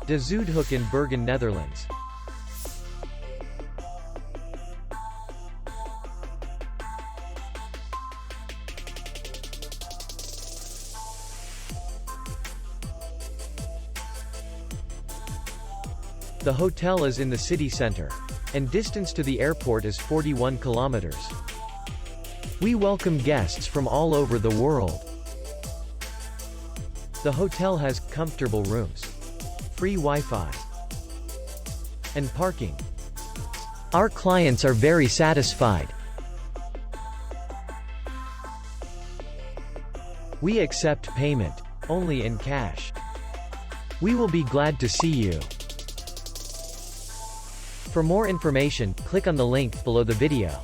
De Zuidhoek in Bergen, Netherlands. The hotel is in the city center, and distance to the airport is 41 kilometers. We welcome guests from all over the world. The hotel has comfortable rooms, free Wi-Fi, and parking. Our clients are very satisfied. We accept payment only in cash. We will be glad to see you. For more information, click on the link below the video.